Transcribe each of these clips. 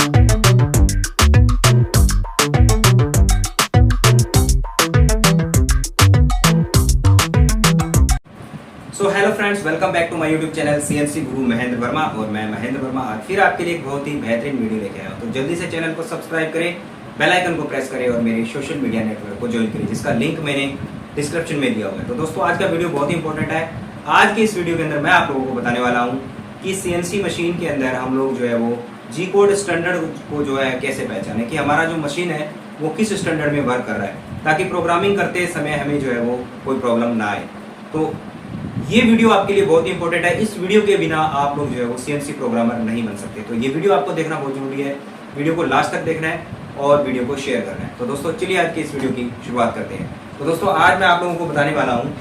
So hello friends, welcome back to my YouTube channel CNC Guru Mahendra Verma. और मैं महेंद्र वर्मा आज फिर आपके लिए एक बहुत ही बेहतरीन वीडियो लेके आया हूँ। तो जल्दी से चैनल को सब्सक्राइब करें, बेल आइकन को प्रेस करें और मेरे सोशल मीडिया नेटवर्क को ज्वाइन करें, जिसका लिंक मैंने डिस्क्रिप्शन में दिया हुआ है। तो दोस्तों, आज का वीडियो बहुत ही इंपॉर्टेंट है। आज के इस वीडियो के अंदर मैं आप लोगों को बताने वाला हूँ कि सीएनसी मशीन के अंदर हम लोग जो है वो जी कोड स्टैंडर्ड को जो है कैसे पहचाने कि हमारा जो मशीन है वो किस स्टैंडर्ड में वर्क कर रहा है, ताकि प्रोग्रामिंग करते समय हमें जो है वो कोई प्रॉब्लम ना आए। तो ये वीडियो आपके लिए बहुत ही इंपॉर्टेंट है। इस वीडियो के बिना आप लोग जो है वो सीएनसी प्रोग्रामर नहीं बन सकते। तो ये वीडियो आपको देखना बहुत जरूरी है। वीडियो को लास्ट तक देखना है और वीडियो को शेयर करना है। तो दोस्तों, चलिए आज की इस वीडियो की शुरुआत करते हैं। तो दोस्तों, आज मैं आप लोगों को बताने वाला हूँ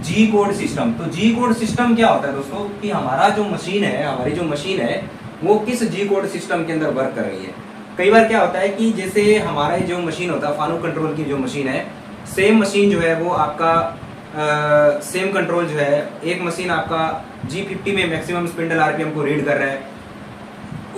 जी कोड सिस्टम। तो जी कोड सिस्टम क्या होता है दोस्तों, कि हमारा जो मशीन है, हमारी जो मशीन है वो किस जी कोड सिस्टम के अंदर वर्क कर रही है। कई बार क्या होता है कि जैसे हमारा जो मशीन होता है, फानो कंट्रोल की जो मशीन है, सेम मशीन जो है वो आपका सेम कंट्रोल जो है, एक मशीन आपका G50 में मैक्सिमम स्पिंडल आरपीएम को रीड कर रहा है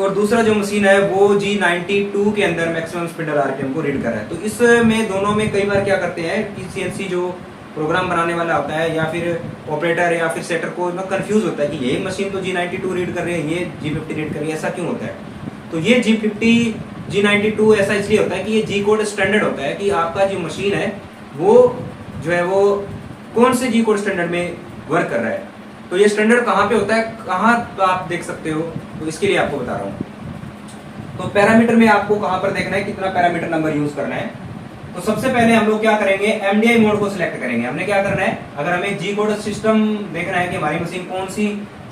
और दूसरा जो मशीन है वो G92 के अंदर मैक्सिमम स्पिंडल आरपीएम को रीड कर रहा है। तो इसमें दोनों में कई बार क्या करते हैं कि सीएनसी जो प्रोग्राम बनाने वाला होता है या फिर ऑपरेटर या फिर सेटर को कंफ्यूज होता है कि ये मशीन तो G92 रीड कर रही है, ये G50 रीड कर रही है, ऐसा क्यों होता है। तो ये G50 G92 ऐसा इसलिए होता है कि ये जी कोड स्टैंडर्ड होता है कि आपका जो मशीन है वो जो है वो कौन से जी कोड स्टैंडर्ड में वर्क कर रहा है। तो ये स्टैंडर्ड कहाँ पे होता है, कहाँ आप देख सकते हो, तो इसके लिए आपको बता रहा हूँ। तो पैरामीटर में आपको कहाँ पर देखना है, कितना पैरामीटर नंबर यूज करना है। तो सबसे पहले हम लोग क्या करेंगे, एमडीआई मोड को सिलेक्ट करेंगे। हमने क्या करना है, अगर हमें जी कोड सिस्टम देखना है कि हमारी मशीन कौन सी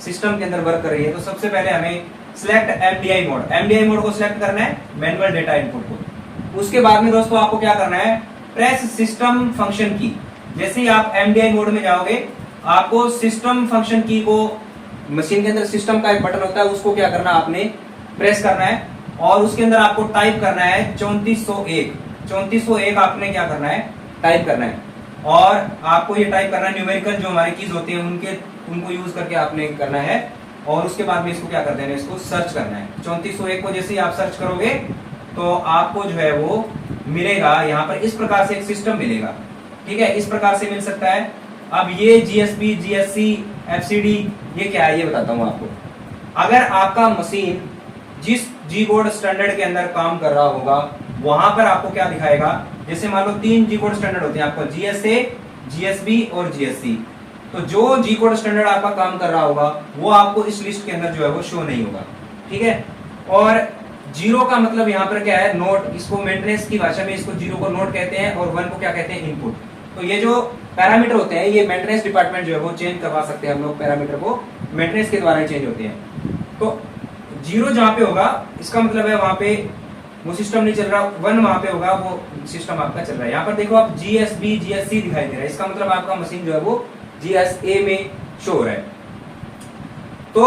सिस्टम के अंदर वर्क कर रही है, तो सबसे पहले हमें select MDI mode, MDI mode को सिलेक्ट करना है, मैनुअल डेटा इनपुट को। उसके बाद में दोस्तों आपको क्या करना है, प्रेस सिस्टम फंक्शन की। जैसे ही आप एमडीआई मोड में जाओगे, आपको सिस्टम फंक्शन की को, मशीन के अंदर सिस्टम का एक बटन होता है, उसको क्या करना, आपने प्रेस करना है और उसके अंदर आपको टाइप करना है 3401। 3401 आपने क्या करना है, टाइप करना है। और आपको ये टाइप करना है, न्यूमेरिकल जो हमारी कीज होती है उनको यूज करके आपने करना है। और उसके बाद में इसको क्या कर देना है, इसको सर्च करना है। 3401 को जैसे ही आप सर्च करोगे तो आपको जो है वो मिलेगा, यहाँ पर इस प्रकार से एक सिस्टम मिलेगा। ठीक है, इस प्रकार से मिल सकता है। अब ये जीएसपी, जीएससी, एफसीडी, ये क्या है ये बताता हूं आपको। अगर आपका मशीन जिस जी कोड स्टैंडर्ड के अंदर काम कर रहा होगा, वहां पर आपको क्या दिखाएगा, जैसे मान लो 3 जी कोड स्टैंडर्ड होते हैं आपको, जीएसए, जीएसबी और जीएससी। तो जो जी कोड स्टैंडर्ड आपका काम कर रहा होगा वो आपको इस लिस्ट के अंदर जो है वो शो नहीं होगा। ठीक है, और जीरो का मतलब यहाँ पर क्या है, नोट। इसको मेंटेनेंस की भाषा में इसको जीरो को नोट कहते हैं और 1 को क्या कहते हैं, इनपुट। तो ये जो पैरामीटर होते हैं, ये मेंटेनेंस डिपार्टमेंट जो है वो चेंज करवा सकते हैं हम लोग, पैरामीटर को मेंटेनेंस के द्वारा ही चेंज होते हैं। तो जीरो जहाँ पे होगा, इसका मतलब है वहां पे वो सिस्टम नहीं चल रहा, 1 वहां पे होगा, वो सिस्टम आपका चल रहा है। यहाँ पर देखो आप जीएसबी, जीएससी दिखाई दे रहा है, इसका मतलब आपका मशीन जो है वो जीएसए में शो हो रहा है। तो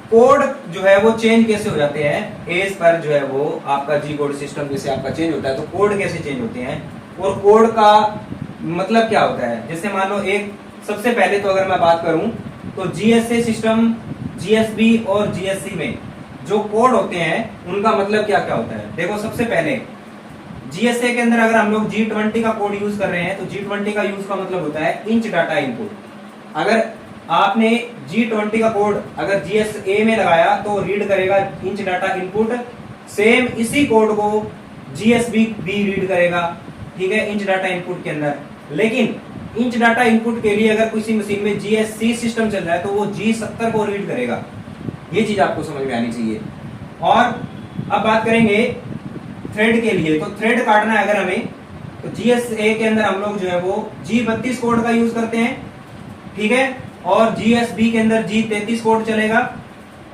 कोड जो है वो चेंज कैसे हो जाते हैं, एज पर जो है वो आपका जी कोड सिस्टम जैसे आपका चेंज होता है, तो कोड कैसे चेंज होते हैं और कोड का मतलब क्या होता है। जैसे मान लो एक, सबसे पहले तो अगर मैं बात करूं तो जीएसए सिस्टम, जीएसबी और जीएससी में जो कोड होते हैं उनका मतलब क्या क्या होता है। देखो, सबसे पहले जीएसए के अंदर अगर हम लोग G20 का कोड यूज कर रहे हैं तो G20 का यूज का मतलब होता है इंच डाटा इनपुट। अगर आपने G20 का कोड अगर जीएसए में लगाया तो रीड करेगा इंच डाटा इनपुट, सेम इसी कोड को जीएसबी भी रीड करेगा। ठीक है, इंच डाटा इनपुट के अंदर। लेकिन इंच डाटा इनपुट के लिए अगर किसी मशीन में जीएससी सिस्टम चल रहा है तो वो G70 को रीड करेगा। ये चीज आपको समझ में आनी चाहिए। और अब बात करेंगे थ्रेड के लिए। तो थ्रेड काटना है अगर हमें, तो जीएसए के अंदर हम लोग जो है वो G32 कोड का यूज करते हैं। ठीक है, और जीएसबी के अंदर G33 कोड चलेगा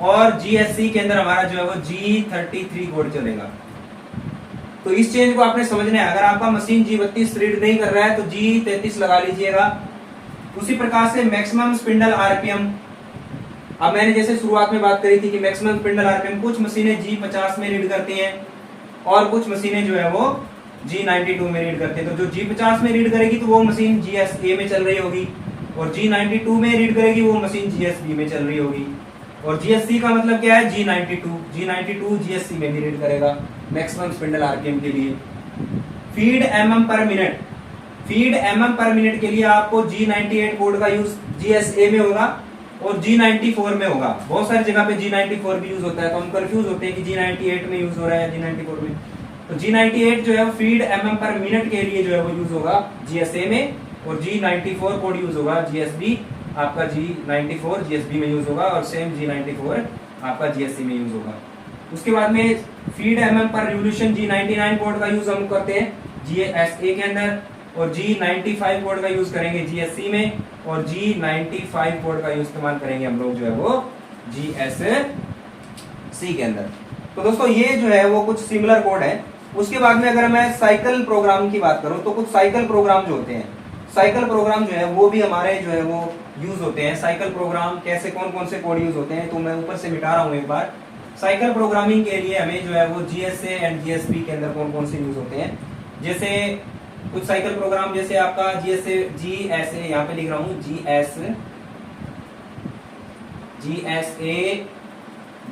और जीएससी के अंदर हमारा जो है वो G33 कोड चलेगा। तो इस चेंज को आपने समझना है। अगर आपका मशीन G32 रीड नहीं कर रहा है तो G33 लगा लीजिएगा। उसी प्रकार से मैक्सिमम स्पिंडल आरपीएम, अब मैंने जैसे शुरुआत में बात करी थी कि मैक्सिमम स्पिंडल आरपीएम कुछ मशीनें G50 में रीड करती हैं और कुछ मशीनें जो है वो G92 में रीड करते हैं। तो जो G50 में रीड करेगी तो वो मशीन जीएसए में चल रही होगी और G92 में रीड करेगी वो मशीन जीएसबी में चल रही होगी। और GSC का मतलब क्या है, G92 GSC में भी रीड करेगा मैक्सिमम स्पिंडल आरपीएम के लिए। फीड mm पर मिनट के लिए आपको G98 कोड का यूज GSA में होगा और G94 में होगा। बहुत सारी जगह पे G94 भी यूज होता है, तो हम कंफ्यूज होते हैं कि G98 में यूज हो रहा है या G94 में। तो G98 जो है फीड mm पर मिनट के लिए जो है वो यूज होगा GSA में, और G94 कोड यूज होगा GSB, आपका G94 GSB में यूज होगा और सेम G94 आपका GSC में यूज होगा। उसके बाद में feed mm per revolution G99 code का यूज हम करते हैं GSA के अंदर, और G95 कोड का यूज करेंगे GSC में, और G95 कोड का यूज इस्तेमाल करेंगे हम लोग जो है वो GSC के अंदर। तो दोस्तों ये जो है वो कुछ सिमिलर कोड है। उसके बाद में अगर मैं साइकिल प्रोग्राम की बात करूं तो कुछ साइकिल प्रोग्राम जो होते हैं, साइकिल प्रोग्राम जो है वो भी हमारे जो है वो यूज होते हैं। साइकिल प्रोग्राम कैसे, कौन कौन से कोड यूज होते हैं, तो मैं ऊपर से मिटा रहा हूं एक बार। साइकिल प्रोग्रामिंग के लिए हमें जो है वो GSA एंड GSB के अंदर कौन कौन से यूज होते हैं, जैसे कुछ साइकिल प्रोग्राम जैसे आपका GSA यहाँ पे लिख रहा हूँ GSA,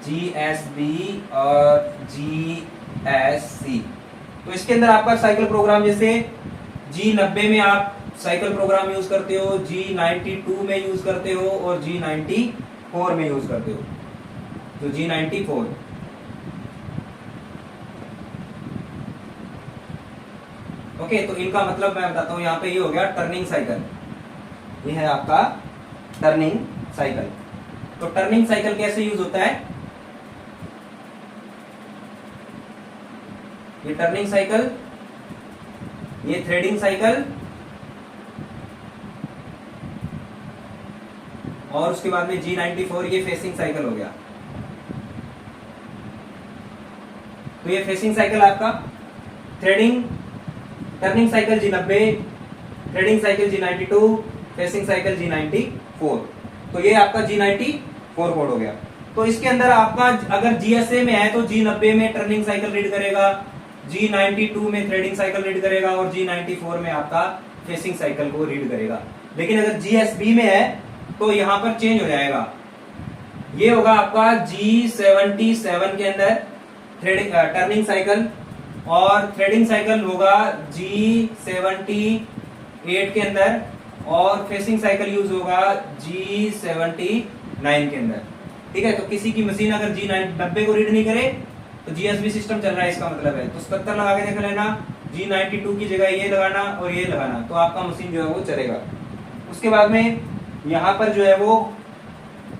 GSB और GSC। तो इसके अंदर आपका साइकिल प्रोग्राम जैसे G90 में आप साइकिल प्रोग्राम यूज करते हो, G92 में यूज करते हो और G94 में यूज करते हो। तो G94 ओके, तो इनका मतलब मैं बताता हूं। यहाँ पे ये हो गया टर्निंग साइकिल, ये है आपका टर्निंग साइकिल। तो टर्निंग साइकिल कैसे यूज होता है, ये टर्निंग साइकिल, ये थ्रेडिंग साइकिल, और उसके बाद में G94 ये फेसिंग साइकिल हो गया। तो ये फेसिंग साइकिल आपका threading, turning cycle G90, threading cycle G92, facing cycle G94। तो ये आपका G94 कोड हो गया। तो इसके अंदर आपका अगर GSA में है तो G90 में टर्निंग साइकिल रीड करेगा, G92 में थ्रेडिंग साइकिल रीड करेगा और G94 में आपका फेसिंग साइकिल को रीड करेगा। लेकिन अगर GSB में है तो यहां पर चेंज हो जाएगा, ये होगा आपका G77 के अंदर थ्रेडिंग टर्निंग साइकिल, और थ्रेडिंग साइकिल होगा G78 के अंदर, और फेसिंग साइकिल यूज होगा G79 के अंदर। ठीक है, तो किसी की मशीन अगर G90 को रीड नहीं करे तो GSB सिस्टम चल रहा है, इसका मतलब है। तो 77 लगा के देख लेना, G92 की जगह ये लगाना और ये लगाना, तो आपका मशीन जो है वो चलेगा। उसके बाद में यहाँ पर जो है वो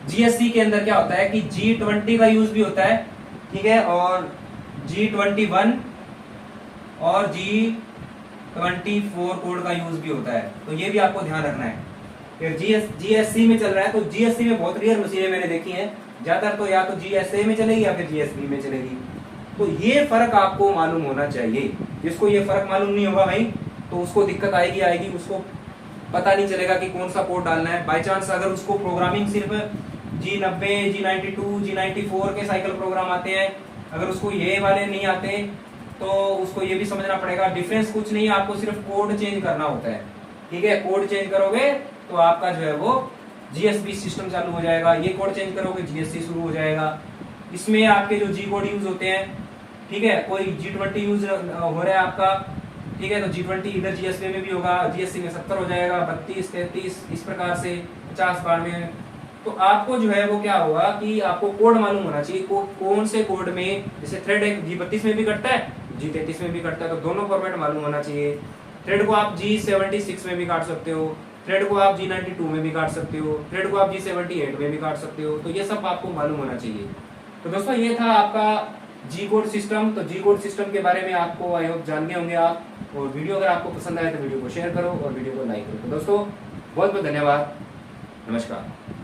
GSC के अंदर क्या होता है कि G20 का यूज भी होता है, ठीक है, और G21 और G24 कोड का यूज भी होता है। तो ये भी आपको ध्यान रखना है। फिर GSC में चल रहा है, तो GSC में बहुत रेयर मशीनें मैंने देखी हैं, ज्यादातर तो या तो GSA में चलेगी या फिर GSB में चलेगी। तो ये फर्क आपको मालूम होना चाहिए। जिसको ये फर्क मालूम नहीं होगा भाई, तो उसको दिक्कत आएगी, उसको पता नहीं चलेगा कि कौन सा कोड डालना है। बाय चांस अगर उसको प्रोग्रामिंग सिर्फ G90, G92, G94 के साइकिल प्रोग्राम आते हैं, अगर उसको ये वाले नहीं आते तो उसको ये भी समझना पड़ेगा डिफरेंस कुछ नहीं है, आपको सिर्फ कोड चेंज करना होता है। ठीक है, कोड चेंज करोगे तो आपका जो है वो GSB सिस्टम चालू हो जाएगा, ये कोड चेंज करोगे GSC शुरू हो जाएगा। इसमें आपके जो G कोड यूज होते हैं, ठीक है, कोई G20 यूज हो रहा है आपका, ठीक है, तो G20 इधर GSB में भी होगा, GSC में 70 हो जाएगा, 32, 33 इस प्रकार से 50 बार में। तो आपको जो है वो क्या होगा कि आपको कोड मालूम होना चाहिए, कौन से कोड में, जैसे थ्रेड एक G32 में भी कटता है, G33 में भी कटता है, तो दोनों फॉर्मेट मालूम होना चाहिए। थ्रेड को आप G76 में भी काट सकते हो, थ्रेड को आप G92 में भी काट सकते हो, थ्रेड को आप G78 में भी काट सकते हो, तो ये सब आपको मालूम होना चाहिए। तो दोस्तों ये था आपका G कोड सिस्टम। तो G कोड सिस्टम के बारे में आपको आई होप जान गए होंगे आप, और वीडियो अगर आपको पसंद आए तो वीडियो को शेयर करो और वीडियो को लाइक करो। तो दोस्तों बहुत बहुत धन्यवाद, नमस्कार।